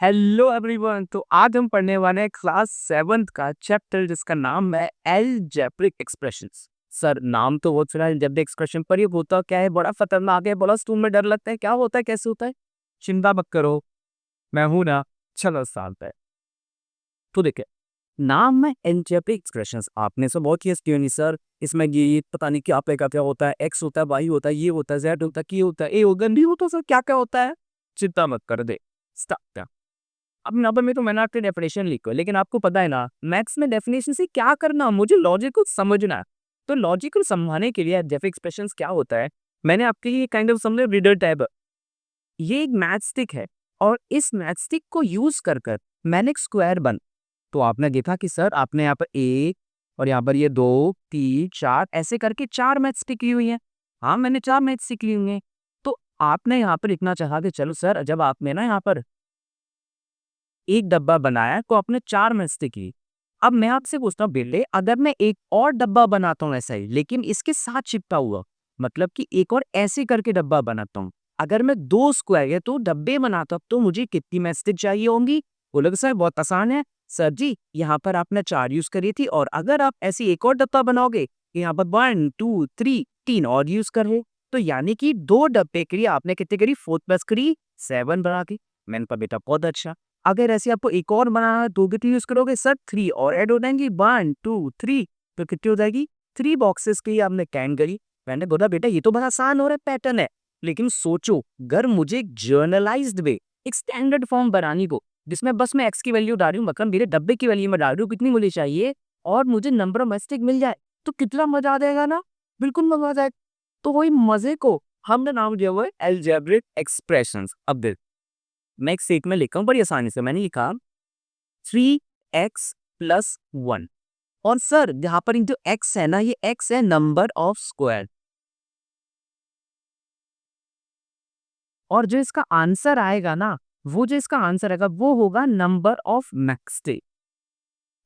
Hello everyone. तो आज हम पढ़ने वाले हैं क्लास 7th का चैप्टर जिसका नाम है अलजेब्रिक एक्सप्रेशंस। सर नाम तो बहुत सुना है अलजेब्रिक एक्सप्रेशन, पर ये होता क्या है? बड़ा खतरनाक है, बड़ा स्कूल में डर लगता है। क्या होता है, कैसे होता है? चिंता मत करो, मैं हूं ना। चलो साथ है। तो देखिए, नाम है अलजेब्रिक एक्सप्रेशंस। आपने सब बहुत चीज की होनी सर। इसमें ये पता नहीं क्या पे क्या होता है, एक्स होता है, वाई होता है, ये होता है, जेड होता है, की होता है, ए होगा, डी होता है। सर क्या क्या होता है? चिंता मत कर दे। स्टार्ट। अब यहाँ पर मैं तो मैंने आपकी डेफिनेशन लिखो, लेकिन आपको पता है ना मैथ्स में डेफिनेशन से क्या करना, मुझे लॉजिक को समझना है। तो लॉजिक को समझाने के लिए जैसे एक्सप्रेशंस क्या होता है, मैंने आपके ये काइंड ऑफ समझे रीडर टैब। ये एक मैथ स्टिक है और इस मैथ स्टिक को यूज कर कर मैंने एक स्क्वायर बन। तो आपने देखा कि सर आपने यहाँ पर एक और यहाँ पर ये दो तीन चार ऐसे करके चार मैथ स्टिक ली हुई है। हाँ, मैंने चार मैथ स्टिक ली हुई है। तो आपने यहाँ पर इतना चाहा कि चलो सर, जब आपने ना यहाँ पर एक डब्बा बनाया तो आपने चार मैस्टिक की। अब मैं आपसे पूछता हूँ बेटे, अगर मैं एक और डब्बा बनाता हूँ ऐसा ही लेकिन इसके साथ चिपटा हुआ, मतलब कि एक और ऐसे करके डब्बा बनाता हूँ, अगर मैं दो स्क्वायर या तो डब्बे बनाता हूँ तो मुझे कितनी मैस्टिक चाहिए होंगी? बोलोगे सर बहुत आसान है। सर जी, यहाँ पर आपने चार यूज करी थी और अगर आप ऐसी एक और डब्बा बनाओगे, यहाँ पर 1 2 3 तीन और यूज करे, तो यानी कि दो डब्बे के लिए आपने कितने करी? 4 प्लस करी 7 बना के। मैंने कहा बेटा बहुत अच्छा। अगर ऐसे आपको एक और बनाना है, 2 कितनी यूज करोगे? सर 3 और ऐड हो जाएंगी, 1 2 3, तो कितनी हो जाएगी? 3 बॉक्सेस की आपने कैन करी। मैंने बोला बेटा ये तो बड़ा आसान हो रहा है, पैटर्न है। लेकिन सोचो, अगर मुझे एक जर्नलाइज्ड वे, एक स्टैंडर्ड फॉर्म बनानी को, जिसमें बस मैं एक्स की वैल्यू डाल रही हूँ, मतलब मेरे डब्बे की वैल्यू में डाल रही हूँ कितनी मुझे चाहिए, और मुझे नंबर ऑफ मिस्टेक मिल जाए, तो कितना मजा आ जाएगा ना। बिल्कुल मजा आ जाएगा। तो वही मजे को हमने नाम दिया हुआ है अलजेब्रिक एक्सप्रेशंस। अब देख, मैं एक स्टेट में लिखा हूँ बड़ी आसानी से। मैंने लिखा 3x+1। और सर यहाँ पर जो x है ना, ये x है नंबर ऑफ स्क्वायर, और जो इसका आंसर आएगा ना, वो जो इसका आंसर आएगा वो होगा नंबर ऑफ मैक्सटे।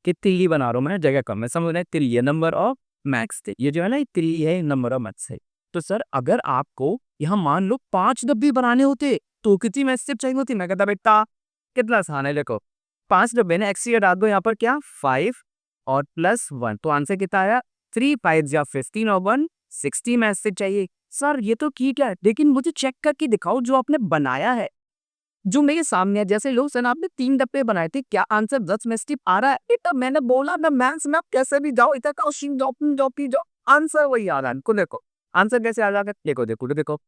कि तिल्ली बना रहा हूं मैं, जगह कम है, समझ रहे हैं? तिल्ली है नंबर ऑफ मैक्सटे, ये जो है ना ये तिल्ली है नंबर ऑफ मैक्स है। तो सर अगर आपको यहाँ मान लो 5 डब्बे बनाने होते तो कितनी मैक्सटेप चाहिए होती? मैं कहता बेटा कितना आसान है, देखो 5 डब्बे ने एक्स डाल दो यहाँ पर, क्या 5 और +1, तो आंसर कितना आया? 3 5 या 15 और 1 60 मैक्सटेप चाहिए। सर ये तो ठीक है, लेकिन मुझे चेक करके दिखाओ जो आपने बनाया है, जो मेरे सामने है। जैसे लो सर आपने 3 डब्बे बनाए थे, क्या आंसर 10 में स्टिप आ रहा है? बेटा मैंने बोला ना मैथ्स में आप कैसे भी जाओ, इधर का शीन जाओ आंसर वही आ रहा है। इनको देखो आंसर कैसे आ जाएगा, देखो देखो देखो।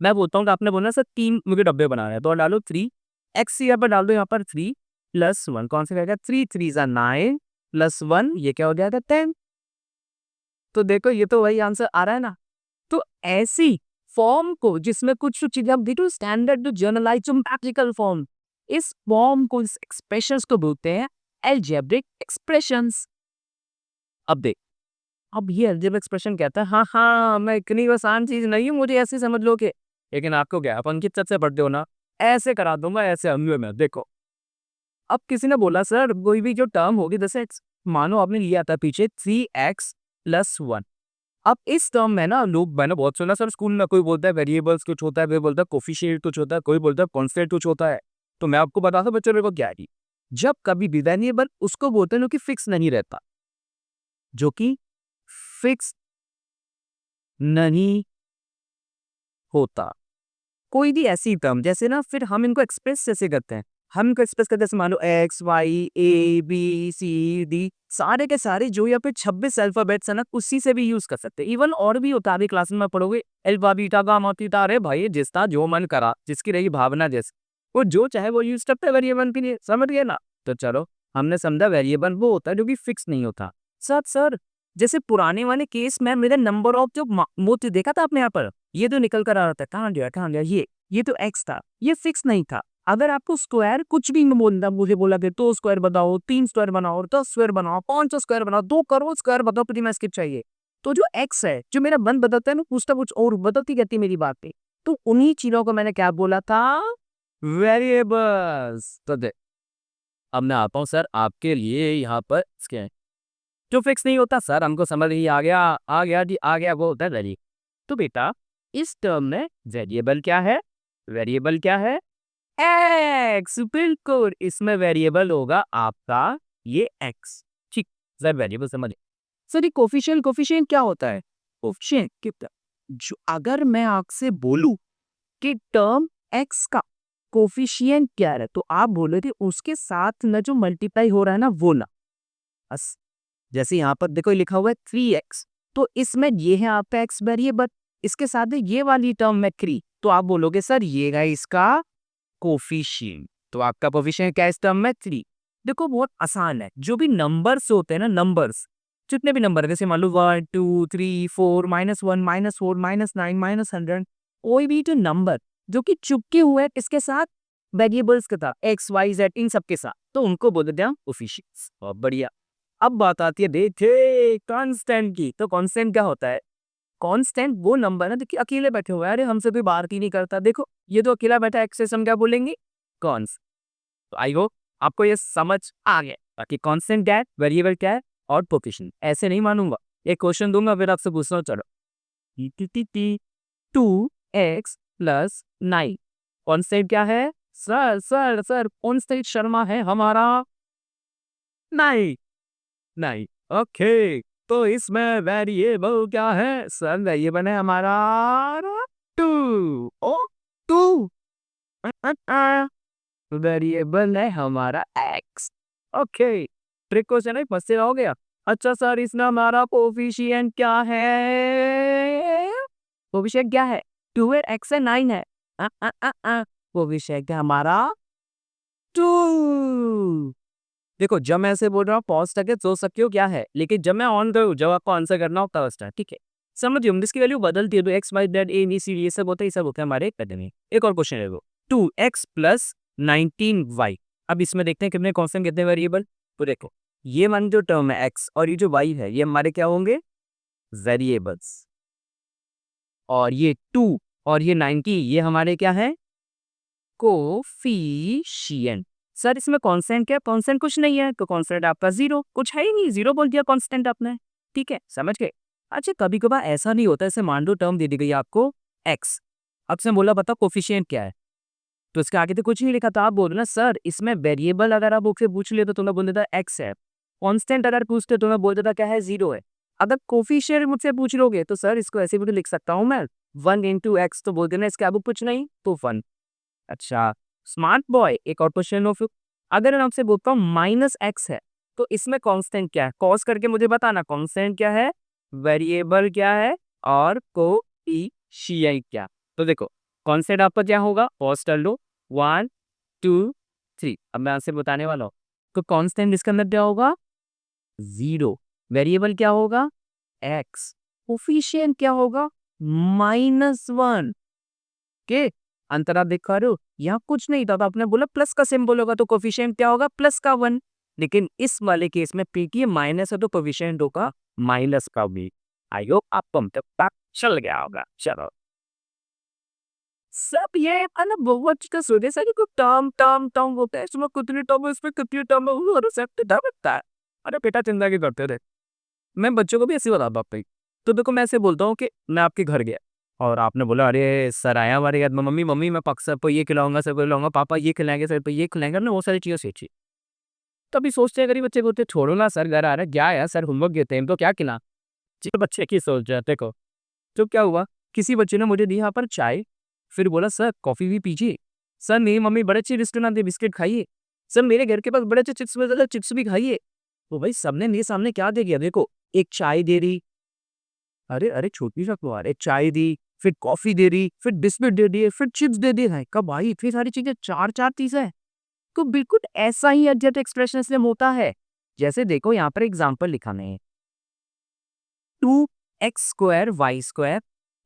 मैं बोलता हूँ कि आपने बोला सर 3 मुझे डब्बे बनाने हैं, तो डालो 3 एक्स यहाँ पर डाल दो, यहाँ पर 3+1 कौन सा रहेगा? 3 3 9 +1 ये क्या हो जाएगा? 10। तो देखो ये तो वही आंसर आ रहा है ना। तो ऐसी फॉर्म को जिसमें कुछ चीजें अब देखो स्टैंडर्ड जर्नलाइज प्रैक्टिकल फॉर्म, इस फॉर्म को, इस एक्सप्रेशंस को बोलते हैं अलजेब्रिक एक्सप्रेशंस। अब देख, अब ये अलजेब्रिक एक्सप्रेशन कहता है हाँ हाँ मैं इतनी आसान चीज नहीं हूँ, मुझे ऐसे समझ लो कि, लेकिन आपको क्या अपन की से पढ़ते हो ना, ऐसे करा दूंगा ऐसे हमले में। देखो अब किसी ने बोला सर कोई भी जो टर्म होगी जैसे मानो आपने लिया था पीछे 3x+1। अब इस टर्म में ना लोग, मैंने बहुत सुना सर स्कूल में, कोई बोलता है वेरिएबल्स कुछ होता है, कोई बोलता है कोफिशिएंट कुछ होता है, कोई बोलता है कांस्टेंट कुछ होता है। तो मैं आपको बताता हूं बच्चों, मेरे को क्या है, जब कभी भी वेरिएबल उसको बोलते हैं जो कि फिक्स नहीं रहता, जो कि फिक्स नहीं होता, कोई भी ऐसी टर्म जैसे ना, फिर हम इनको एक्सप्रेस जैसे करते हैं। हम इनको एक्सप्रेस करते हैं जैसे मानो X Y A B C D, सारे के सारे जो यहाँ पे 26 अल्फाबेट्स है ना, उसी से भी यूज कर सकते हैं। इवन और भी होता है, अभी क्लास में पढ़ोगे अल्फा बीटा गामा थीटा। अरे भाई जिसका जो मन करा, जिसकी रही भावना, जैसे वो जो चाहे वो यूज करते हैं वेरिएबल के लिए, समझ गए ना? तो चलो, हमने समझा वेरिएबल वो होता है जो कि फिक्स नहीं होता। सर जैसे पुराने वाले केस में मेरे नंबर ऑफ जो मोती देखा था आपने यहाँ पर, ये तो निकल कर आ रहा था, कहाँ गया ये तो एक्स था, ये फिक्स नहीं था। अगर आपको स्क्वायर कुछ भी नहीं बोलना, मुझे बोला कि 2 स्क्वायर बनाओ, 3 स्क्वायर बनाओ, 10 स्क्वायर बनाओ, 500 स्क्वायर बनाओ, 2 करोड़ स्क्वायर बताओ, फिर मैं स्किप चाहिए। तो जो एक्स है, जो मेरा मन बदलता है, मैं पूछता कुछ और, बदलती रहती मेरी बात पे। तो उन्हीं चीजों को मैंने क्या बोला था? वेरिएबल्स। तो देख, अब मैं आता हूँ सर आपके लिए यहाँ पर क्या है जो फिक्स नहीं होता। सर हमको समझ ही आ गया जी, आ गया, वो होता है वेरिएबल। तो बेटा इस टर्म में वेरिएबल क्या है? वेरिएबल क्या है? एक्स, बिल्कुल इसमें वेरिएबल होगा आपका ये एक्स। ठीक, सर वेरिएबल समझ। सर ये कोफिशिएंट कोफिशिएंट क्या होता है? कोफिशिएंट कितना, जो अगर मैं आपसे बोलूं कि टर्म एक्स का कोफिशिएंट क्या है, तो आप बोले थे उसके साथ ना जो मल्टीप्लाई हो रहा है ना वो ना, बस। जैसे यहाँ पर देखो लिखा हुआ है 3x, तो इसमें ये है आपका x वेरिएबल, इसके साथ ये वाली टर्म में 3, तो आप बोलोगे सर ये है इसका कोफिशिएंट। तो आपका कोफिशिएंट क्या है इस टर्म में? 3। देखो बहुत आसान है, जो भी नंबर्स होते हैं ना, नंबर्स जितने भी नंबर है, जैसे मान लो 1 2 3 4 -1 -4 -9 -100, कोई भी जो नंबर जो कि चुपके हुए हैं किसके साथ? वेरिएबल्स के साथ, एक्स वाई जेड इन सब के साथ, तो उनको बोल देते हैं हम कोफिशिएंट्स। बहुत बढ़िया। अब बात आती है देखिए कांस्टेंट की। तो कांस्टेंट क्या होता है? कांस्टेंट वो नंबर है देखिए अकेले बैठे हुए हैं, अरे हमसे कोई बात ही नहीं करता, देखो ये तो अकेला बैठा है, एक्सेस हम क्या बोलेंगे? कॉन्स। तो आई होप आपको ये समझ आ गया। बाकी कांस्टेंट क्या है, वेरिएबल क्या है और कोफिशिएंट, ऐसे नहीं मानूंगा। एक क्वेश्चन दूंगा फिर आपसे पूछना, चलो। टी 2x+9 कांस्टेंट क्या है? Sir sir sir constant Sharma है हमारा। नहीं, नहीं। ओके, तो इसमें वेरिएबल क्या है? सर वेरिएबल है हमारा 2। ओ 2 वेरिएबल है हमारा एक्स। ओके, ट्रिक क्वेश्चन है, फंसे रहोगे आप। अच्छा सर इसमें हमारा कोफिशिएंट क्या है? कोफिशिएंट क्या है? 2 है, एक्स है, 9 है। कोफिशिएंट है हमारा 2। देखो जब मैं ऐसे बोल रहा हूँ पॉज करके सोच सकते हो क्या है, लेकिन जब मैं ऑन करूँ, जब आपको आंसर करना हो तब स्टार्ट, ठीक है? समझिए हम इसकी वैल्यू बदलती है, तो X Y Z A B C ये सब होता है, ये सब होता है हमारे पद में। एक और क्वेश्चन है वो 2x+19y। अब इसमें देखते हैं कितने कांस्टेंट कितने वेरिएबल। तो देखो ये वन जो टर्म है x और ये जो y है, ये हमारे क्या होंगे? वेरिएबल्स। और ये 2 और ये 90 ये हमारे क्या है? कोफिशिएंट। सर इसमें कांस्टेंट क्या है? कांस्टेंट कुछ नहीं है, तो कांस्टेंट आपका 0, कुछ है ही नहीं, 0 बोल दिया कांस्टेंट आपने। ठीक है, समझ गए? अच्छा कभी कभार ऐसा नहीं होता, ऐसे मान लो टर्म दे दी गई आपको x, अब से बोला बताओ कोफिशिएंट क्या है, तो इसके आगे तो कुछ नहीं लिखा, तो आप बोल रहे ना सर इसमें वेरिएबल अगर आप मुझसे पूछ ले तो तुम्हें बोल देता x है, कांस्टेंट अगर पूछते तो मैं बोल देता क्या है? 0 है। अगर कोफिशिएंट मुझसे पूछ लोगे तो सर इसको ऐसे भी तो लिख सकता हूँ मैं, 1 × x, तो बोल देना इसके आगे कुछ नहीं तो 1। अच्छा स्मार्ट बॉय, एक और क्वेश्चन हो फिर। अगर मैं आपसे बोलता हूँ -x है, तो इसमें कांस्टेंट क्या है? कॉस करके मुझे बताना कांस्टेंट क्या है, वेरिएबल क्या है और कोफिशिएंट क्या। तो देखो कांस्टेंट आपका क्या होगा, पॉज कर लो, 1 2 3। अब मैं आपसे बताने वाला हूँ, तो कांस्टेंट इसके अंदर क्या होगा? 0। वेरिएबल क्या होगा? x। कोफिशिएंट क्या होगा? -1 के। अंतर आप देख पा रहे हो, यहाँ कुछ नहीं था तो आपने बोला प्लस का सिंबल होगा, तो कोफिशिएंट क्या होगा? प्लस का 1। लेकिन इस वाले केस में पी की माइनस है तो कोफिशिएंट होगा माइनस का भी। आई होप आपको हम तक पता चल गया होगा। चलो सब ये है ना, बहुत का सोचे सर को टर्म टर्म टर्म होता है, इसमें कितनी टर्म है, इसमें कितनी टर्म है, वो सब डर लगता है। अरे बेटा चिंता की करते थे, मैं बच्चों को भी ऐसे बताता हूँ। तो देखो मैं ऐसे बोलता हूँ कि मैं आपके घर गया और आपने बोला अरे सर आया हमारे घर में, मम्मी मम्मी मैं पक सर को ये खिलाऊंगा, सर को खिलाऊंगा, पापा ये खिलाएंगे, सर को ये खिलाएंगे ना, वो सारी चीज़ें सोची। तभी सोचते हैं गरीब बच्चे बोलते छोड़ो ना सर घर आ रहा है, क्या यार सर होमवर्क देते हैं तो क्या खिला। जी बच्चे की सोच है देखो। तो क्या हुआ, किसी बच्चे ने मुझे दी यहाँ पर चाय, फिर बोला सर कॉफी भी पीजिए, सर मेरी मम्मी बड़े अच्छे रेस्टोरेंट दे बिस्किट खाइए, सर मेरे घर के पास बड़े अच्छे चिप्स मिलते चिप्स भी खाइए। तो भाई सबने मेरे सामने क्या दे दिया, देखो एक चाय दे रही, अरे अरे छोटी सा तो एक चाय दी, फिर कॉफी दे दी, फिर बिस्किट दे दिए, फिर चिप्स दे दिए। भाई कब भाई इतनी सारी चीजें, चार चार चीजें। तो बिल्कुल ऐसा ही एडजेक्ट एक्सप्रेशन इसमें होता है। जैसे देखो यहाँ पर एग्जांपल लिखाने हैं, 2x² y²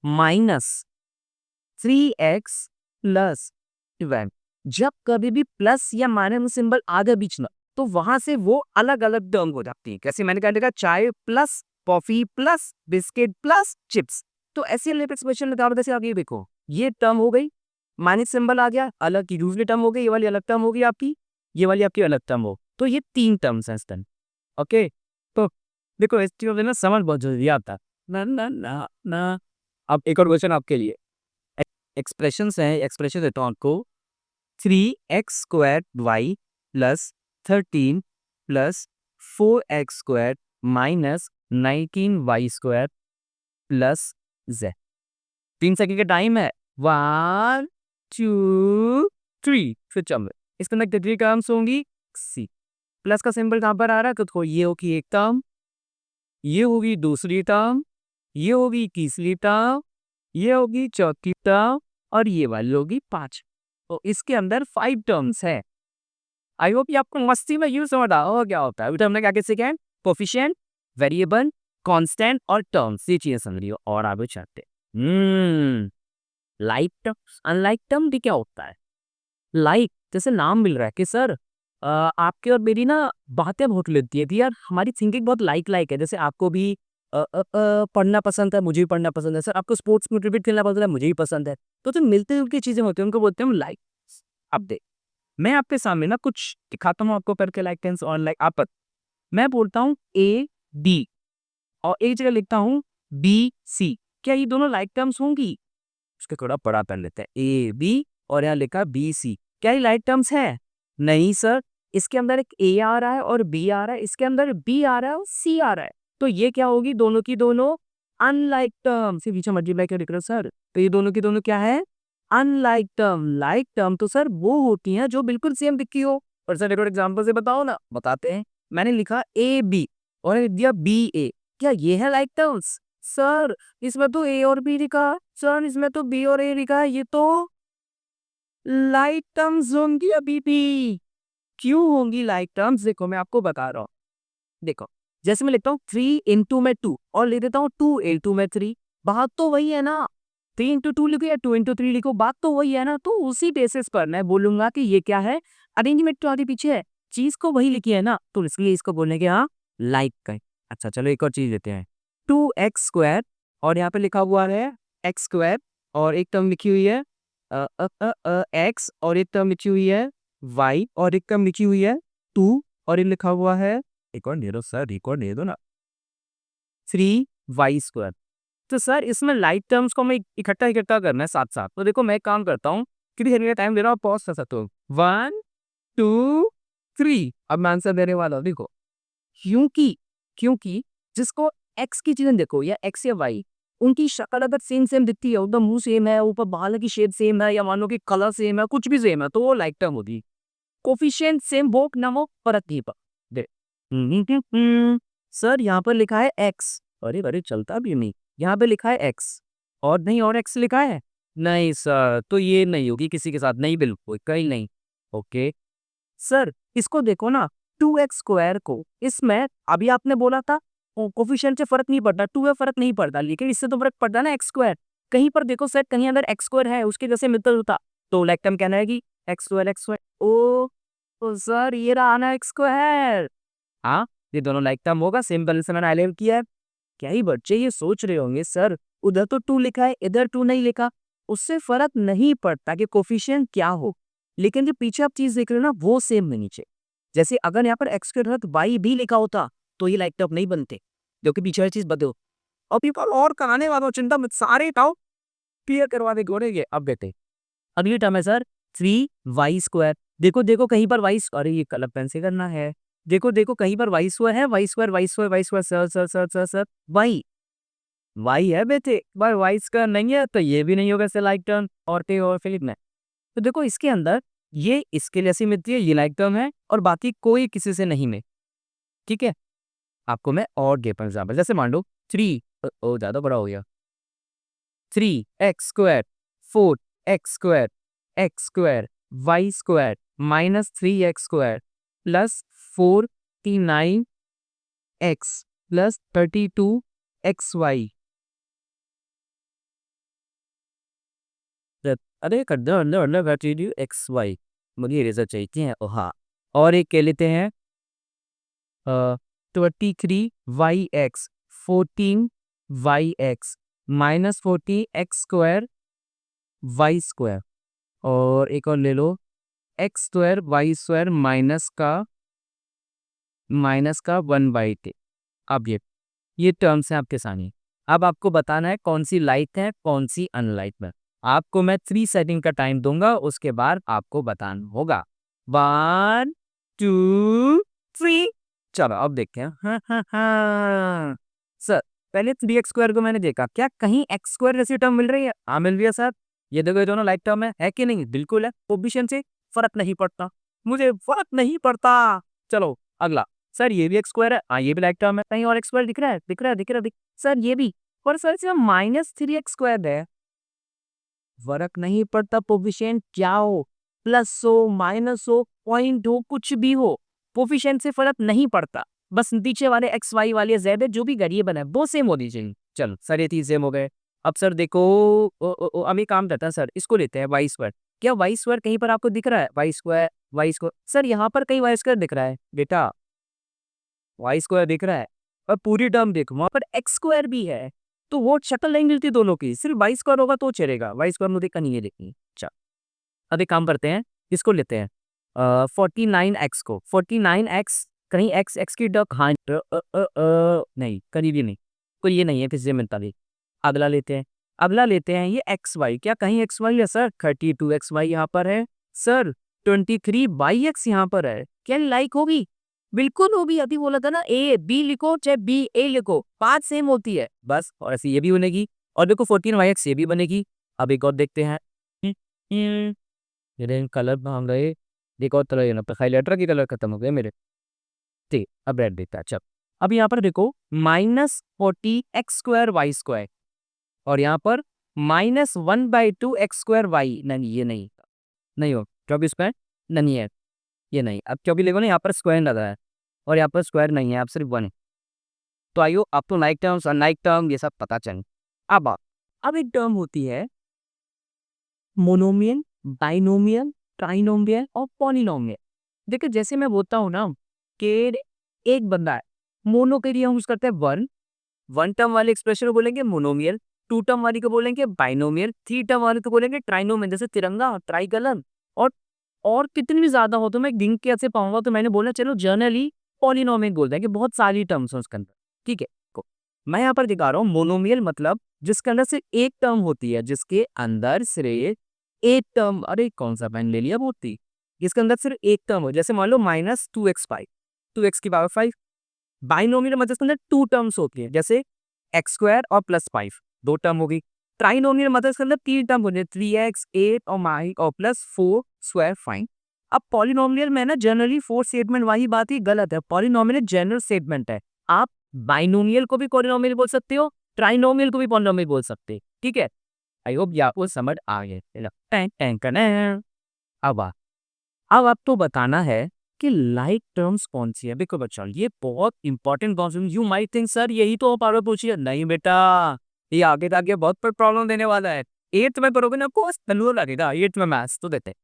-3x+12। जब कभी भी प्लस या माइनस सिंबल आ गया बीच में, तो वहां से वो अलग अलग टर्म हो जाती है। कैसे मैंने कहा देखा, चाय plus coffee plus biscuit plus chips, तो ऐसे एक्सप्रेशन लगा जैसे आगे देखो, ये टर्म हो गई, माइनस सिंबल आ गया, अलग की दूसरी टर्म हो गई, ये वाली अलग टर्म होगी आपकी, ये वाली आपकी अलग टर्म हो, तो ये 3 टर्म्स हैं इस टर्म। ओके, तो देखो इस चीज़ में ना समझ बहुत जल्दी आता है। ना ना ना ना। अब एक और क्वेश्चन आपके लिए, एक्सप्रेशंस हैं, एक्सप्रेशन देता हूँ आपको। 3x² plus 13 plus 4x² minus 19y² plus z। 3 second का टाइम है। 1 2 3 फिर चल इसके अंदर कितनी टर्म्स होंगी? सी प्लस का सिंबल कहाँ पर आ रहा है? तो ये होगी एक टर्म, ये होगी दूसरी टर्म, ये होगी तीसरी टर्म, ये होगी चौथी टर्म और ये वाली होगी 5। तो इसके अंदर 5 टर्म्स है। आई होप ये आपको मस्ती में यूज समझ आओ क्या होता है। हमने क्या कैसे क्या कोफिशिएंट, वेरिएबल, कांस्टेंट और टर्म्स, ये चीजें समझ लियो और आगे चलते। लाइक टर्म्स अनलाइक टर्म भी क्या होता है? लाइक जैसे नाम मिल रहा है कि सर आपके और मेरी ना बातें बहुत लेती है थी यार, हमारी थिंकिंग बहुत लाइक लाइक है। जैसे आपको भी पढ़ना पसंद है, मुझे भी पढ़ना पसंद है। सर आपको स्पोर्ट्स में क्रिकेट खेलना पसंद है, मुझे भी पसंद है। तो जो मिलते जुलती चीजें होती हैं उनको बोलते हैं हम लाइक। अब देख मैं आपके सामने ना कुछ दिखाता हूँ आपको करके लाइक टेंस और लाइक आप मैं बोलता हूँ ए डी और एक जगह लिखता हूँ बी सी, क्या ये दोनों लाइक टर्म्स होंगी? उसके थोड़ा बड़ा कर लेते हैं, ए बी और यहाँ लिखा बी सी, क्या ये लाइक टर्म्स है? नहीं सर, इसके अंदर एक ए आ रहा है और बी आ रहा है, इसके अंदर बी आ रहा है और सी आ रहा है। तो ये क्या होगी? दोनों की दोनों अनलाइक टर्म। से पीछे मल्टीप्लाई कर लिख रहे हो सर, तो ये दोनों की दोनों क्या है? Unlike term. लाइक टर्म तो सर वो होती हैं जो बिल्कुल सेम दिखती हो। और सर एक और एग्जांपल से बताओ ना। बताते हैं। मैंने लिखा ए बी और लिख दिया बी ए, क्या ये है लाइक टर्म्स? सर इसमें तो ए और बी लिखा है, सर इसमें तो बी और ए लिखा है, ये तो लाइक टर्म्स होंगी अभी भी। क्यों होंगी लाइक टर्म्स? देखो मैं आपको बता रहा हूँ। देखो जैसे मैं लिखता हूँ 3 इंटू में 2 और लिख देता हूँ 2 इंटू में 3, बात तो वही है ना। 3 इंटू 2 लिखो या 2 इंटू 3 लिखो, बात तो वही है ना। तो उसी बेसिस पर मैं बोलूंगा कि ये क्या है? अरेंजमेंट तो आगे पीछे है, चीज को वही लिखी है ना, तो इसलिए इसको बोलने के यहाँ लाइक का। अच्छा चलो एक और चीज लेते हैं, 2x² और यहाँ पे लिखा हुआ है x² और एक टर्म लिखी हुई है x और एक टर्म लिखी हुई है y और एक टर्म लिखी हुई है 2 और ये लिखा हुआ है एक और दे दो सर, एक और दे दो ना, 3y²। तो सर इसमें लाइक टर्म्स को हमें इकट्ठा इकट्ठा करना है साथ साथ। तो देखो मैं एक काम करता हूँ, कितनी देर का टाइम दे रहा हूँ, पॉज कर सकते हो। 1 2 3 अब मैं आंसर देने वाला हूँ। देखो क्योंकि क्योंकि जिसको एक्स की चीजें देखो या एक्स या वाई, उनकी शक्ल अगर सेम सेम दिखती है, उनका मुंह सेम है, ऊपर बाल की शेप सेम है या मान लो कि कलर सेम है, कुछ भी सेम है, तो वो लाइक टर्म होगी। कोफिशिएंट सेम हो ना हो फर्क नहीं पड़ता। सर यहाँ पर लिखा है एक्स, अरे अरे चलता भी नहीं, यहाँ पे लिखा है एक्स और नहीं और एक्स लिखा है नहीं सर, तो ये नहीं होगी किसी के साथ, नहीं बिल्कुल कहीं नहीं। ओके सर इसको देखो ना, 2x² को इसमें अभी आपने बोला था कोफिशिएंट से फर्क नहीं पड़ता, 2 फर्क नहीं पड़ता, लेकिन इससे तो फर्क पड़ता ना x²। कहीं पर देखो सर, कहीं अगर x² है उसके जैसे मिलता जुलता, तो लाइक टर्म कहना है कि x²। ओ तो सर ये रहा ना x²। हाँ ये दोनों लाइक टर्म होगा, सिंपल से मैंने हाईलाइट किया है। क्या ही बच्चे ये सोच रहे होंगे सर उधर तो 2 लिखा है इधर 2 नहीं लिखा, उससे फर्क नहीं पड़ता कि कोफिशिएंट क्या हो, लेकिन जो पीछे आप चीज देख रहे हो ना वो सेम में नीचे। जैसे अगर यहाँ पर एक्स के साथ वाई भी लिखा होता तो ये लाइक टर्म नहीं बनते, जो कि पीछे वाली चीज बदलो। और पीपल और कराने वालों चिंता मत, सारे टाओ क्लियर करवा दे गोरेगे। अब बेटे अगली टर्म है सर 3y²। देखो देखो कहीं पर वाई, अरे ये कलर पेन से करना है। देखो देखो कहीं पर y² है, y² sir sir sir sir sir Y Y है बेटे, पर y² नहीं है तो ये भी नहीं होगा ऐसे लाइक टर्म और टे और फिलिप में। तो देखो इसके अंदर ये इसके जैसी मिलती है, ये लाइक टर्म है और बाकी कोई किसी से नहीं में। ठीक है आपको मैं और दे एग्जाम्पल, जैसे मान लो 3 ओ ज्यादा बड़ा हो गया, 3x² 4x² x² y² minus 3x² plus 49x plus 32xy। अरे कर दो अंदर अंदर बैठी एक्स वाई, मुझे इरेजर चाहिए हैं। ओ हाँ और एक कह लेते हैं 23y(x) 14y(x) minus 40x² y² और एक और ले लो x² y² माइनस का 1/10। अब ये टर्म्स हैं आपके सामने। अब आपको बताना है कौन सी लाइक है कौन सी अनलाइक है। आपको मैं 3 सेकंड का टाइम दूंगा, उसके बाद आपको बताना होगा। 1 2 3। चलो अब देखते हैं। सर पहले 3x² को मैंने देखा, क्या कहीं x² जैसी टर्म मिल रही है? हाँ मिल रही है सर। ये देखो, ये दोनों लाइक टर्म है कि नहीं? बिल्कुल है। कोएफिशिएंट से फर्क नहीं पड़ता, मुझे फर्क नहीं पड़ता। चलो अगला। सर ये भी x² है, हाँ ये भी लाइक टर्म है। कहीं और x² दिख रहा है? दिख रहा है, दिख रहा है, सर ये भी। पर सर इसमें -3x² है। फर्क नहीं पड़ता कोफिशिएंट क्या हो, प्लस हो, माइनस हो, पॉइंट हो, कुछ भी हो, कोफिशिएंट से फर्क नहीं पड़ता। बस नीचे वाले एक्स वाई वाले जेड है, जो भी वेरिएबल है वो सेम होनी चाहिए। चलो सर ये चीज सेम हो गए। अब सर देखो, अब ये काम करता है सर, इसको लेते हैं y²। क्या y² कहीं पर आपको दिख रहा है? y² सर यहाँ पर कहीं y² दिख रहा है बेटा? y² दिख रहा है, और पूरी टर्म देखो वहां पर x² भी है। तो वो शक्ल नहीं मिलती दोनों की, सिर्फ y² होगा तो चलेगा। y² मुझे कहीं ये देखनी। अच्छा अब एक काम करते हैं, इसको लेते हैं 49x को। 49x कहीं x की टर्म, हाँ नहीं कहीं भी नहीं, कोई ये नहीं है, किसी से मिलता नहीं। अगला लेते हैं, अगला लेते हैं ये xy। क्या कहीं xy है सर? 32xy यहाँ पर है सर। 23y(x) यहाँ पर है। क्या लाइक होगी? बिल्कुल होगी। अभी बोला था ना, ए बी लिखो चाहे बी ए लिखो, बात सेम होती है बस। और ऐसे ये भी बनेगी, और देखो 14y(x) ये भी बनेगी। अब एक और देखते हैं। ये कलर भांग गए, देखो तरह ये ना हाइलाइटर की कलर खत्म हो गए मेरे। ठीक अब रेड देखता है। चल अब यहाँ पर देखो -40x²y², और यहाँ पर -1/2x²y। नहीं ये नहीं, नहीं हो 24² नहीं है, ये नहीं। अब क्योंकि देखो ना यहाँ पर स्क्वायर लगा है, और यहाँ पर स्क्वायर नहीं है, आप सिर्फ 1 है। तो आइयो अब तो लाइक टर्म्स अनलाइक टर्म ये सब पता चल। अब एक टर्म होती है मोनोमियल, बाइनोमियल, ट्राइनोमियल और पॉलिनोमियल। देखिए जैसे मैं बोलता हूँ ना कि एक बंदा है, मोनो के लिए हम यूज करते हैं 1 टर्म वाले एक्सप्रेशन को बोलेंगे मोनोमियल, 2 टर्म वाली को बोलेंगे बाइनोमियल, 3 टर्म वाले को बोलेंगे ट्राइनोमियल, जैसे तिरंगा, ट्राइकलर। और और कितनी भी ज्यादा हो तो मैं गिन के ऐसे पाऊंगा, तो मैंने बोला चलो जर्नली पॉलिनोमियल बोलते हैं कि बहुत सारी टर्म्स हैं उसके अंदर। ठीक है, मैं यहाँ पर दिखा रहा हूँ मोनोमियल मतलब जिसके अंदर सिर्फ एक टर्म होती है, जिसके अंदर सिर्फ एक टर्म, अरे कौन सा पेन ले लिया मूर्ति, जिसके अंदर सिर्फ एक टर्म हो। जैसे मान लो -2x5, 2x⁵। बाइनोमियल मतलब इसके अंदर 2 टर्म्स होती है, जैसे x² और +5 2 टर्म होगी। ट्राइनोमियल मतलब इसके अंदर 3 टर्म होते हैं, 3x 8 और माई और +4² 5। अब पॉलिनोमियल में ना जनरली 4 स्टेटमेंट वाली बात ही गलत है। पॉलिनोमियल जनरल स्टेटमेंट है। आप बाइनोमियल को भी पॉलिनोमियल बोल सकते हो, ट्राइनोमियल को भी पॉलिनोमियल बोल सकते हैं। ठीक है, आई होप ये आपको समझ आ गया। चलो, टैं टैं कनें। अब आपको बताना है कि लाइक टर्म्स कौन सी है। देखो बच्चों, ये बहुत important concept. You might think sir यही तो पावर पूछिए, नहीं बेटा, ये आगे जाके बहुत प्रॉब्लम देने वाला है। 8th में पढ़ोगे ना आपको तलूर लगेगा। 8th में मैथ्स तो देते हैं।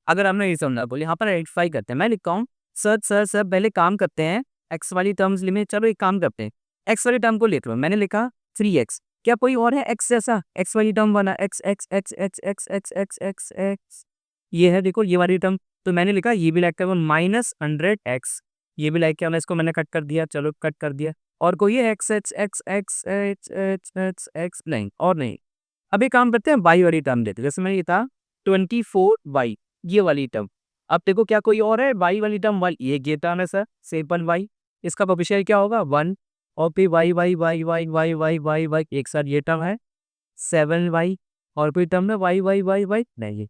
अगर हमने ये समझा बोले, यहाँ पर आइडेंटिफाई करते हैं। मैं लिखता हूँ सर पहले काम करते हैं एक्स वाली टर्म्स में। चलो एक काम करते हैं, एक्स वाली टर्म को लेते हुए मैंने लिखा 3x। क्या कोई और है एक्स जैसा? एक्स वाली टर्म बना x x x x x x x x x, ये है देखो ये वाली टर्म। तो मैंने लिखा ये भी लाइक कर -100x, ये भी लाइक किया मैं, इसको मैंने कट कर दिया। चलो कट कर दिया। और कोई है x x x x x x x x नहीं, और नहीं। अब एक काम करते हैं, वाई वाली टर्म देते हैं। जैसे मैंने ये था 24y, ये वाली टर्म। अब देखो क्या कोई और है वाई वाली टर्म? वाई ये टर्म है सर, सिंपल वाई। इसका कोएफिशिएंट क्या होगा? 1। और फिर Y Y Y Y Y Y Y Y, एक साथ ये टर्म है 7y। और कोई टर्म है वाई वाई वाई वाई नहीं।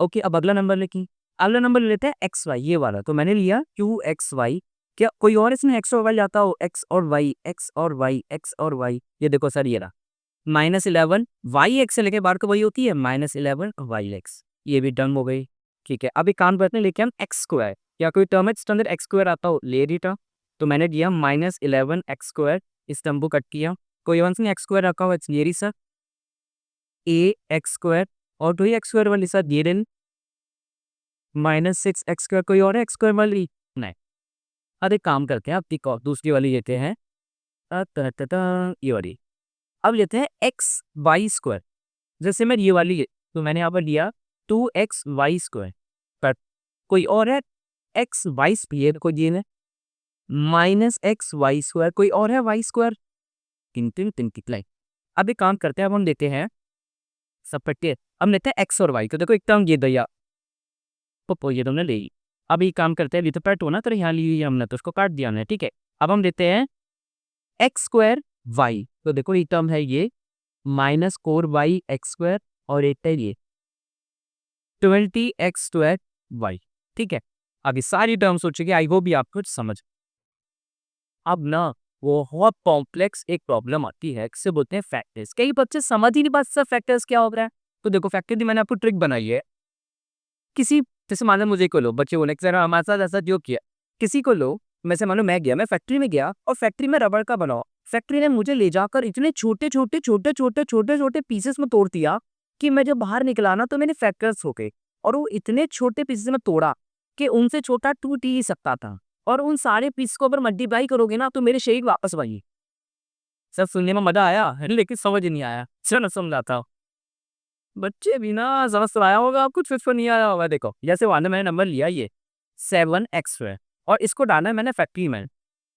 ओके, अब अगला नंबर लेकिन अगला नंबर लेते हैं एक्स वाई, ये वाला। तो मैंने लिया 2xy। क्या कोई और इसमें एक्स और वाई आता हो? एक्स और वाई, एक्स और वाई, एक्स और वाई। ये देखो सर ये रहा -11 वाई एक्स से लेके बाहर को वही होती है -11 वाई एक्स। ये भी टर्म हो गई। ठीक है, अब एक काम करते हैं, लेके हम x²। क्या कोई टर्म है जिसके अंदर x² आता हो? ले रही टर्म। तो मैंने दिया -11x²। इस टर्म को कट किया। कोई वन से x² रखा हुआ ये रही सर ax²। और तो ये x² वाली सर ये रही -6x²। कोई और है x² वाली? नहीं। अब एक काम करते हैं, अब दूसरी वाली लेते हैं, ये वाली। अब लेते हैं x/y²। जैसे मैं ये वाली तो मैंने यहाँ पर लिया 2xy²। पर कोई और है x/y, ये कोई ये है -xy²। कोई और है y²? तीन तीन तीन कितना। अब एक काम करते हैं, अब हम लेते हैं सब पट्टे। अब लेते हैं एक्स और वाई, तो देखो एक टर्म ये दिया, पप्पो ये तुमने ले ली। अब ये काम करते हैं, लिथोपैट होना तो यहाँ ली हुई है हमने, तो उसको काट दिया हमने, ठीक है। अब हम लेते हैं एक्स स्क्वायर वाई, तो देखो ये टर्म है ये माइनस 4y एक्स स्क्वायर, और एक है ये 20x स्क्वायर वाई, ठीक है। अब ये सारी टर्म सोचेंगे, आई होप भी आपको समझ। अब ना वो बहुत कॉम्प्लेक्स एक प्रॉब्लम आती है, जिसे बोलते हैं फैक्टर्स। कई बच्चे समझ ही नहीं पाते सर फैक्टर्स क्या हो रहा है। तो देखो फैक्टर की मैंने आपको ट्रिक बनाई है। किसी जैसे मान लो मुझे को लो, बच्चे बोले सर हमारे साथ ऐसा जो किया, किसी को लो, मैं से मानो मैं गया, मैं फैक्ट्री में गया और फैक्ट्री में रबड़ का बनाओ, फैक्ट्री ने मुझे ले जाकर इतने छोटे छोटे छोटे छोटे छोटे छोटे पीसेस में तोड़ दिया कि मैं जब बाहर निकला ना तो मैंने फैक्टर्स हो गए। और वो इतने छोटे पीसेस में तोड़ा कि उनसे छोटा टूट ही सकता था। और उन सारे पीस को अगर मल्टीप्लाई करोगे ना तो मेरे शेख वापस वही। सब सुनने में मजा आया लेकिन समझ नहीं आया, चलो समझाता हूँ। बच्चे भी ना समझ तो आया होगा आपको, कुछ नहीं आया होगा। देखो जैसे वहां मैंने नंबर लिया ये 7x² और इसको डाला है मैंने फैक्ट्री में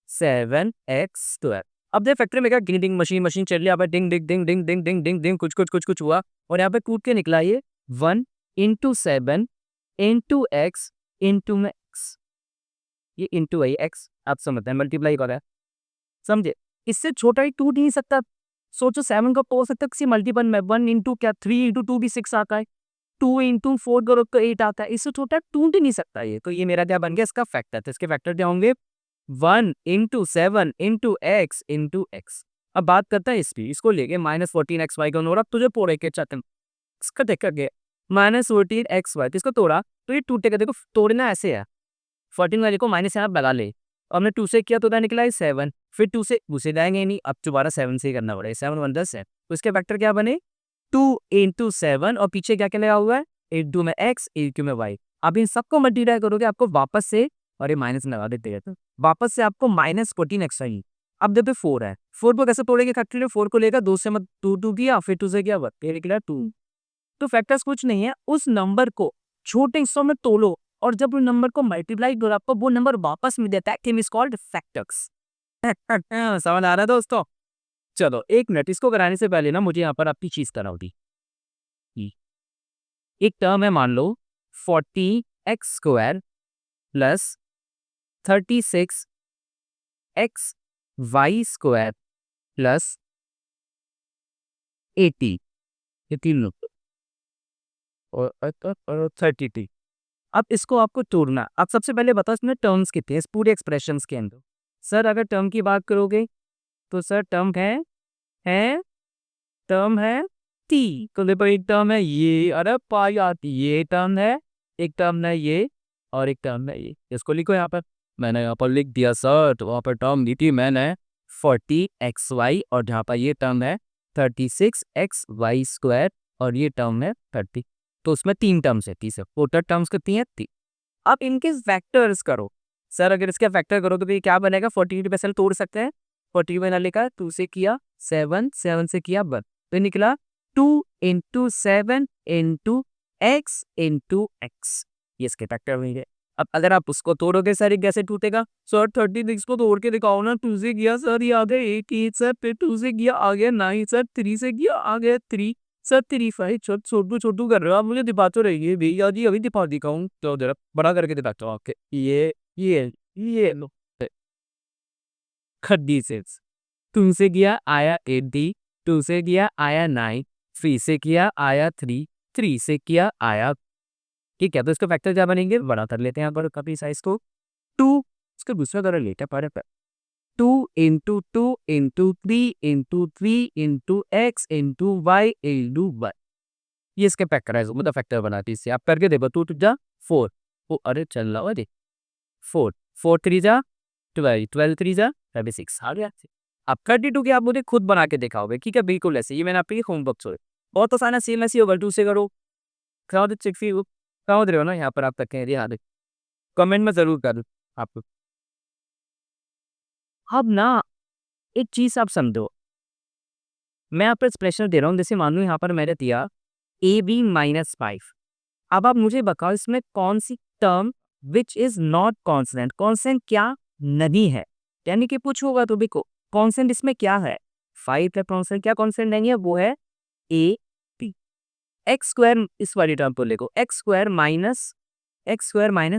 7x²। अब देख फैक्ट्री में क्या डिंग डिंग मशीन मशीन चल रही है, यहाँ पे डिंग डिंग डिंग डिंग डिंग डिंग डिंग डिंग कुछ कुछ कुछ कुछ हुआ और यहाँ पे कूद के निकला ये 1 × 7 × x ये इंटू है एक्स, आप समझते हैं मल्टीप्लाई कर रहा है, समझे। इससे छोटा ही टूट नहीं सकता। सोचो 7 का हो सकता है किसी मल्टीपल में 1 इंटू क्या 3 इंटू 2 भी 6 आता है, 2 इंटू 4 करो तो 8 आता है, इससे छोटा टूट ही नहीं सकता ये। तो ये मेरा क्या बन गया इसका फैक्टर, तो इसके फैक्टर क्या होंगे 1 × 7 × x। अब बात करता है इसकी, इसको लेके -14xy का नोरा तुझे पोड़े के चाहते इसका देखा गया -14xy किसको तोड़ा तो ये टूटेगा। देखो तोड़ना ऐसे है, 14 वाले को माइनस यहाँ लगा ले, हमने 2 से किया तो क्या निकला है 7, फिर 2 से घुसे जाएंगे नहीं, अब दोबारा 7 से ही करना पड़ेगा, 7 1 10 है। तो इसके फैक्टर क्या बने 2 × 7 और पीछे क्या क्या लगा हुआ है 8 में x 8 में y। अब इन सबको मल्टीप्लाई करोगे आपको वापस से, और ये माइनस लगा देते हैं तो वापस से आपको -14x आई। अब देखो 4 है, 4 को कैसे तोड़ेंगे फैक्टर में, 4 को लेकर 2 से मत 2 किया फिर 2 से किया ये निकला 2। तो फैक्टर्स कुछ नहीं है, उस नंबर को छोटे हिस्सों में तोलो और जब उस नंबर को मल्टीप्लाई करो आपको वो नंबर वापस मिल जाता है, इट इज कॉल्ड फैक्टर्स। समझ आ रहा है दोस्तों। चलो एक मिनट, इसको कराने से पहले ना मुझे यहाँ पर आपकी चीज कराओ दी। एक टर्म है मान लो 40x² प्लस 36xy² प्लस 80, ये तीन लोग और 32। अब इसको आपको तोड़ना है। अब सबसे पहले बताओ इसमें टर्म्स कितने हैं इस पूरे एक्सप्रेशंस के अंदर। सर अगर टर्म की बात करोगे तो सर टर्म है टर्म है टी, तो देखो एक टर्म है ये, अरे पाई आती, ये टर्म है, एक टर्म है ये और एक टर्म है ये। इसको लिखो यहाँ पर, मैंने यहाँ पर लिख दिया सर, तो वहाँ पर टर्म दी थी मैंने 40xy और जहाँ पर ये टर्म है 36xy² और ये टर्म है 30। तो उसमें 3 टर्म्स है, 30 टोटल टर्म्स कितनी है 3। अब इनके फैक्टर्स करो। सर अगर इसके फैक्टर करो तो फिर क्या बनेगा, 40 पैसे तोड़ सकते हैं, 40 मैंने लिखा 2 से किया 7, 7 से किया 1, तो निकला 2 × 7 × x × x, ये इसके फैक्टर होंगे। अब अगर आप उसको तोड़ोगे सर ये कैसे टूटेगा, सर 36 को तोड़ के दिखाओ ना, 2 से किया सर ये आ गया 8 सर, फिर 2 से किया आ गया 9 सर, 3 से किया आ गया 3 सर, 3 5 छोटू छोटू कर रहे हो आप, मुझे दिखाते रहिए भैया जी, अभी दिखाऊं तो जरा बड़ा करके दिखाता हूँ आपके, ये लो खड्डी से 2 से किया आया 80, 2 से किया आया 9, 3 से किया आया 3, 3 से किया आया, ठीक है। तो इसका फैक्टर क्या बनेंगे, बड़ा कर लेते हैं यहाँ पर कभी साइज को 2, इसका दूसरा तरह लेते हैं पर 2 × 2 × 3 × 3 × x × y × y, ये इसके फैक्टराइज मतलब फैक्टर बनाती है इससे। आप करके देखो 2 2 जा 4, ओ अरे चल रहा है 4 4 3 जा 12, 12 3 जा 36 आ गया। अब 32 की आप मुझे खुद बना के दिखाओगे, ठीक है बिल्कुल ऐसे, ये मैंने आपके होमवर्क छोड़े, बहुत आसान है, सेम ऐसी होगा 2 से करो, समझ रहे हो ना यहाँ पर आप तक कह रही है, कमेंट में जरूर कर आपको। अब ना एक चीज आप समझो, मैं यहाँ पर एक्सप्रेशन दे रहा हूँ, जैसे मान लो यहाँ पर मैंने दिया AB -5। अब आप मुझे बताओ इसमें कौन सी term which is not constant, constant क्या नहीं है, यानी कि पूछ होगा तो देखो कॉन्स्टेंट इसमें क्या है 5 है, कॉन्स्टेंट क्या कॉन्स्टेंट नहीं है, वो है A B। एक्स स्क्वायर इस वाली टर्म को देखो, एक्स स्क्वायर माइनस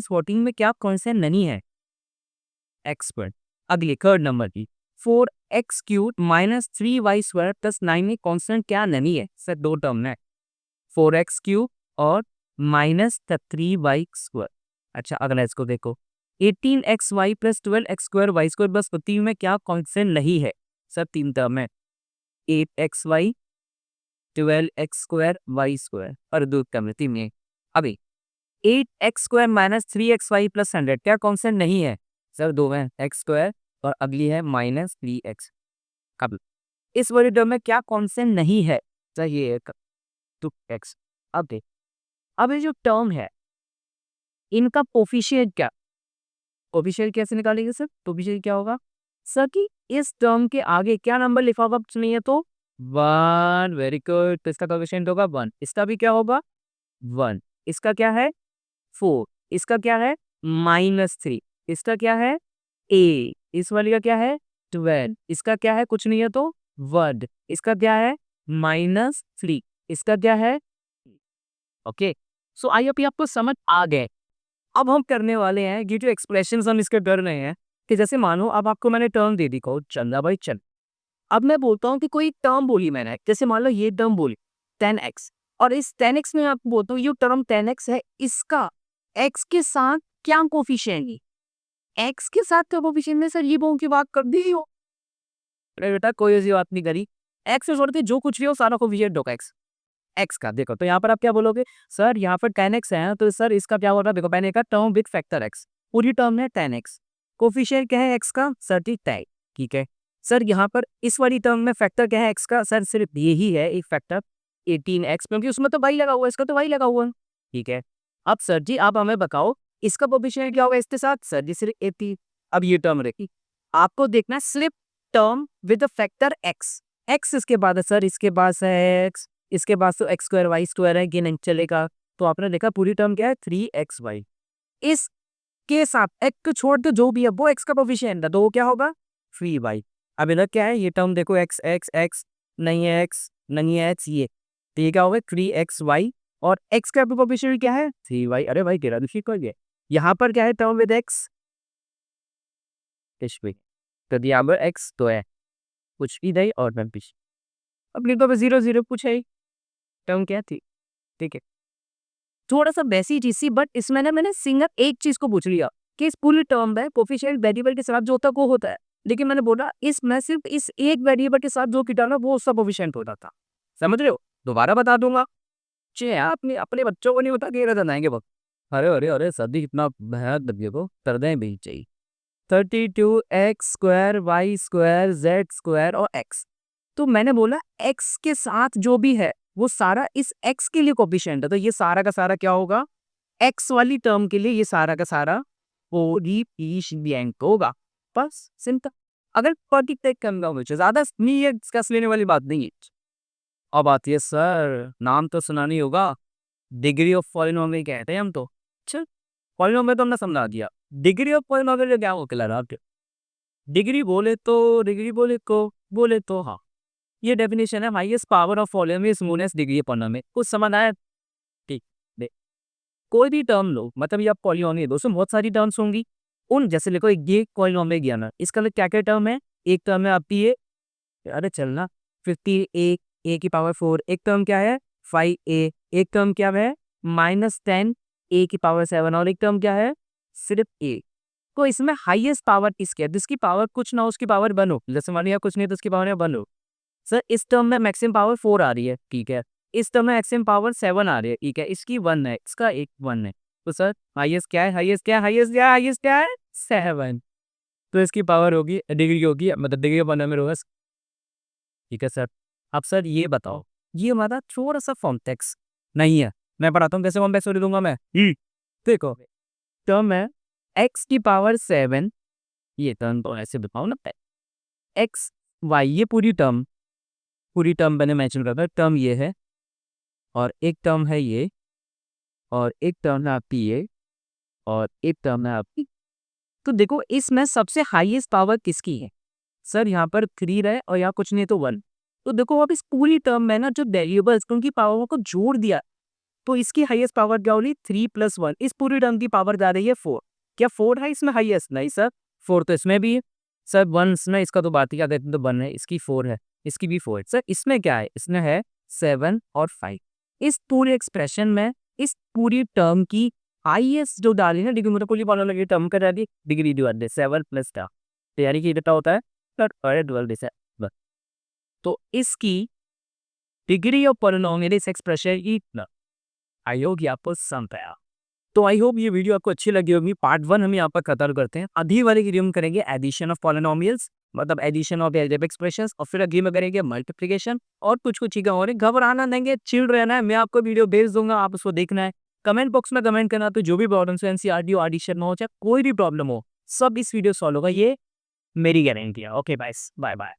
14 में क्या कॉन्स्टेंट नहीं है, एक्स स्क्वायर। अगली थर्ड नंबर की 4x³ माइनस 3y² प्लस 9 में कॉन्स्टेंट क्या नहीं है सर, दो टर्म है 4x³ और माइनस 3y²। अच्छा अगला इसको देखो 18xy प्लस 12x² प्लस 15 में क्या कॉन्स्टेंट नहीं है सर, तीन टर्म है 8xy 12x² y² और दो टर्म है तीन में। अभी 8x² माइनस 3xy प्लस 100 क्या कॉन्स्टेंट नहीं है सर, दो है x² और अगली है माइनस 3x। अब इस वाली टर्म में क्या कॉन्स्टेंट नहीं है सर, ये 2x। अब देख, अब ये जो टर्म है इनका कोफिशिएंट क्या, कोफिशिएंट कैसे निकालेंगे सर, कोफिशिएंट क्या होगा सर कि इस टर्म के आगे क्या नंबर लिखा होगा नहीं है तो 1, वेरी गुड, तो इसका कोफिशिएंट होगा 1, इसका भी क्या होगा 1, इसका क्या है 4, इसका क्या है -3, इसका क्या है a, इस वाली का क्या है 12, इसका क्या है कुछ नहीं है तो 1, इसका क्या है -3, इसका क्या है ओके। सो आई होप आपको समझ आ गए। अब हम करने वाले हैं ये जो एक्सप्रेशन हम इसके कर रहे हैं कि जैसे मानो अब आपको मैंने टर्म दे दी, कहो चंदा भाई चल, अब मैं बोलता हूँ कि कोई टर्म बोली मैंने, जैसे मान लो ये टर्म बोली 10x, और इस 10x में आपको बोलता हूँ ये टर्म 10x है, इसका x के साथ क्या कोफिशिएंट है, x के साथ क्या कोफिशिएंट है सर, ये बहु की बात कर दी हो, अरे बेटा कोई ऐसी बात नहीं करी, x से छोड़ के जो कुछ भी हो सारा कोफिशिएंट होगा x का। देखो तो यहाँ पर आप क्या बोलोगे सर, यहाँ पर 10x है तो सर इसका क्या हो रहा है, देखो मैंने कहा टर्म विद फैक्टर x, पूरी टर्म है 10x, कोफिशिएंट क्या है x का सर, ठीक है सर। यहाँ पर इस वाली टर्म में फैक्टर क्या है x का सर, सिर्फ ये ही है एक फैक्टर 18x, क्योंकि उसमें तो y लगा हुआ है, इसका तो y लगा हुआ है, ठीक है। अब सर जी आप हमें बताओ इसका कोफिशिएंट क्या होगा इसके साथ सर जी, सिर्फ 18। अब ये टर्म रखी, आपको देखना है सिर्फ टर्म विद फैक्टर x इसके बाद है सर, इसके पास है x, इसके बाद तो x² y² है, ये नहीं चलेगा, तो आपने देखा पूरी टर्म क्या है 3xy, इसके साथ x को छोड़ दो जो भी है वो x का कोफिशिएंट है तो वो क्या होगा 3y। अब इधर क्या है ये टर्म देखो x नहीं है, x नहीं है x, ये तो ये क्या होगा 3xy और x का कोफिशिएंट क्या है 3y। अरे भाई तेरा दूसरी कोई है, यहाँ पर क्या है टर्म विद x, तो यहाँ पर x तो है कुछ भी नहीं और मैं पीछे अपनी तो 0 0 कुछ है टर्म क्या थी, ठीक है। थोड़ा सा वैसी चीज थी, बट इसमें ना मैंने सिंगल एक चीज को पूछ लिया कि इस पूरी टर्म में कोफिशिएंट वेरिएबल के साथ जो होता है वो होता है, लेकिन मैंने बोला इसमें सिर्फ इस एक वेरिएबल के साथ जो कीटाणु वो उसका कोफिशिएंट होता था, समझ रहे हो, दोबारा बता दूंगा चे अपने अपने बच्चों को नहीं होता कि बताएंगे वक्त, अरे अरे अरे सर्दी कितना भयानक दबिए को कर दें भी चाहिए 32x² y² z² और x, तो मैंने बोला x के साथ जो भी है वो सारा इस x के लिए कोफिशिएंट है, तो ये सारा का सारा क्या होगा x वाली टर्म के लिए ये सारा का सारा कोफिशिएंट होगा, बस सिंपल। अगर पर्टिकुलर कम होगा ज्यादा नहीं है, डिस्कस लेने वाली बात नहीं है। अब आती है सर, नाम तो सुना नहीं होगा, डिग्री ऑफ पॉलिनोमियल कहते हैं हम तो, चल पॉलिनोमियल तो हमने समझा दिया, डिग्री ऑफ पॉलिनोमियल क्या हो क्लियर, डिग्री बोले तो हाँ ये डेफिनेशन है, highest power of polynomial is known as degree of polynomial, कुछ समझ आया, ठीक। देख कोई भी टर्म लो, मतलब ये आप पॉलिनोमियल दोस्तों बहुत सारी टर्म्स होंगी, उन जैसे लिखो ये पॉलिनोमियल गया ना, इसका क्या क्या टर्म है, एक टर्म है आपकी ये, अरे चलना 50 a की पावर 4, एक टर्म क्या है 5a, एक टर्म क्या है -10 a की पावर 7, और एक टर्म क्या है सिर्फ a। तो इसमें हाईएस्ट पावर इसकी है, जिसकी पावर कुछ ना हो उसकी पावर 1 हो, जैसे मान लिया कुछ नहीं तो उसकी पावर 1 हो सर, इस टर्म में मैक्सिमम पावर 4 आ रही है, ठीक है, इस टर्म में मैक्सिमम पावर 7 आ रही है, ठीक है, इसकी 1 है, इसका एक 1 है, तो सर हाईएस्ट क्या है, हाईएस्ट क्या है 7, तो इसकी पावर होगी डिग्री होगी, मतलब डिग्री वन में होगा, ठीक है सर। अब सर ये बताओ, ये हमारा थोड़ा सा कॉन्टेक्स्ट नहीं है, मैं पढ़ाता हूँ कैसे कॉन्टेक्स्ट दे दूंगा मैं, देखो टर्म है x की पावर 7, ये टर्म तो ऐसे बताओ ना x y, ये पूरी टर्म मैंने मेंशन करा था, टर्म ये है और एक टर्म है ये, और एक टर्म है आपकी ये, और एक टर्म है आपकी, तो देखो इसमें सबसे हाईएस्ट पावर किसकी है सर, यहाँ पर 3 रहे और यहाँ कुछ नहीं तो 1, तो देखो अब इस पूरी टर्म में ना जो वेरिएबल्स उनकी पावर को जोड़ दिया, तो इसकी हाईएस्ट पावर क्या होगी 3+1। इस पूरी टर्म की पावर जा रही है 4। क्या 4 है इसमें हाईएस्ट? नहीं सर, 4 तो इसमें भी है। सर 1 ना, इसका तो बात ही क्या कहते हैं, तो 1 है, इसकी 4 है, इसकी भी 4 है। सर इसमें क्या है? इसमें है 7 और 5। इस पूरे एक्सप्रेशन में इस पूरी टर्म की हाईएस्ट जो डाली ना डिग्री, मतलब पॉलिनोमियल लगी टर्म का डाली डिग्री डिवाइड 7 प्लस टा, तो यानी कि कितना होता है सर 12 से बस। तो इसकी डिग्री ऑफ पॉलिनोमियल इस एक्सप्रेशन की इतना। आई होप ये आपको समझ आया। तो आई होप ये वीडियो आपको अच्छी लगी होगी। पार्ट 1 हम यहाँ पर खत्म करते हैं। अगली वाली वीडियो में करेंगे एडिशन ऑफ पॉलिनोमियल्स, मतलब एडिशन ऑफ अलजेब्रिक एक्सप्रेशंस, और फिर अगली में करेंगे मल्टीप्लिकेशन और कुछ चीजें और हैं। घबराना नहीं है, चिल रहना है। मैं आपको वीडियो भेज दूंगा, आप उसको देखना है। कमेंट बॉक्स में कमेंट करना, तो जो भी प्रॉब्लम है एनसीईआरटी हो, एडिशन में हो, चाहे कोई भी प्रॉब्लम हो, सब इस वीडियो सॉल्व होगा, ये मेरी गारंटी है। Okay bye bye.